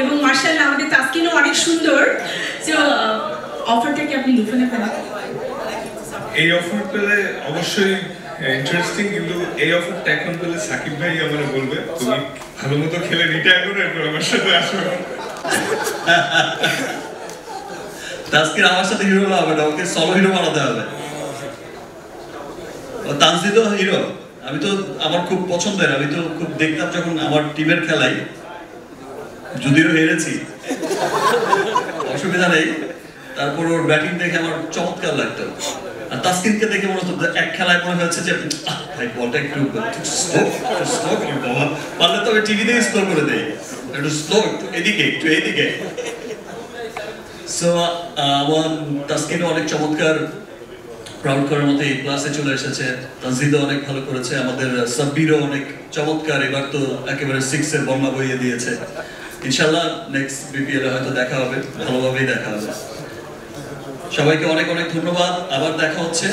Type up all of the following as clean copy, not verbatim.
এবং মাশাআল্লাহ আমাদের তাসকিনও অনেক সুন্দর। সো অফারটা কি আপনি লুফে নেবেন? এই অফার পেলে অবশ্যই ইন্টারেস্টিং, কিন্তু এই অফারটা এখন পেলে সাকিব ভাই আমার বলবে তুমি ভালো মতো খেলে রিটায়ার করে এরপর আমার সাথে আসো। তাসকিন আমার সাথে হিরো হবে না, ওকে সলো হিরো বানাতে হবে। তানজিদও হিরো, আমি তো আমার খুব পছন্দের, আমি তো খুব দেখতাম যখন আমার টিমের খেলাই, যদিও হেরেছি অসুবিধা নেই, তারপর ওর ব্যাটিং দেখে আমার চমৎকার লাগতো। আর তাসকিনকে দেখে মনে হতো এক খেলায় মনে হচ্ছে যে ভাই বলটা একটু স্লো করে বাবা, পারলে তো আমি টিভিতেই স্লো করে দেই, একটু স্লো, একটু এদিকে একটু এদিকে। সো আমার তাসকিনও অনেক চমৎকার, প্রাউড করার মতো এই ক্লাসে চলে এসেছে। তানজিদও অনেক ভালো করেছে, আমাদের সাব্বিরও অনেক চমৎকার, এবার তো একেবারে 6 এর বর্ণা বইয়ে দিয়েছে। ইনশাআল্লাহ নেক্সট বিপিএল এ হয়তো দেখা হবে, ভালোভাবেই দেখা হবে। সবাইকে অনেক অনেক ধন্যবাদ, আবার দেখা হচ্ছে,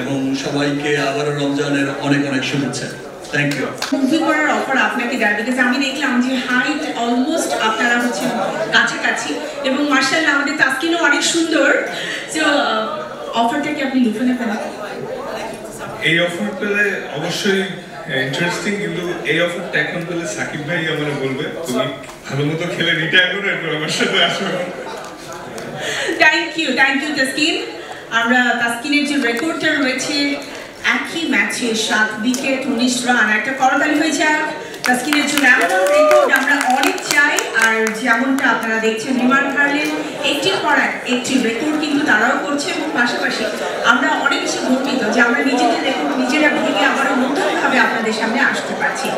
এবং সবাইকে আবারও রমজানের অনেক অনেক শুভেচ্ছা। Thank you. মুভি করার অফার আপনাকে দেয়, বিকজ আমি দেখলাম যে হাইট অলমোস্ট আপনারা হচ্ছে কাছাকাছি, এবং মাশাআল্লাহ আমাদের তাসকিনও অনেক সুন্দর। সো অফারটা কি আপনি লুফে নেবেন? এই অফার পেলে অবশ্যই ইন্টারেস্টিং, কিন্তু এই অফারটা এখন পেলে সাকিব ভাই আমার বলবে তুমি ভালো মতো খেলে রিটায়ার করে এরপর আমার সাথে আসো। Thank you Taskin. আমরা তাসকিনের যে রেকর্ডটা রয়েছে একই ম্যাচে 7 উইকেট 19 রান, একটা করতালি হয়ে যাক তাসকিনের জন্য। এমন রেকর্ড আমরা অনেক চাই, আর যেমনটা আপনারা দেখছেন রিমান হারলেন একটির পর একটি রেকর্ড কিন্তু তারাও করছে, এবং পাশাপাশি আমরা অনেক বেশি গর্বিত যে আমরা নিজেদের রেকর্ড নিজেরা ভেঙে আবারও নতুনভাবে আপনাদের সামনে আসতে পারছি।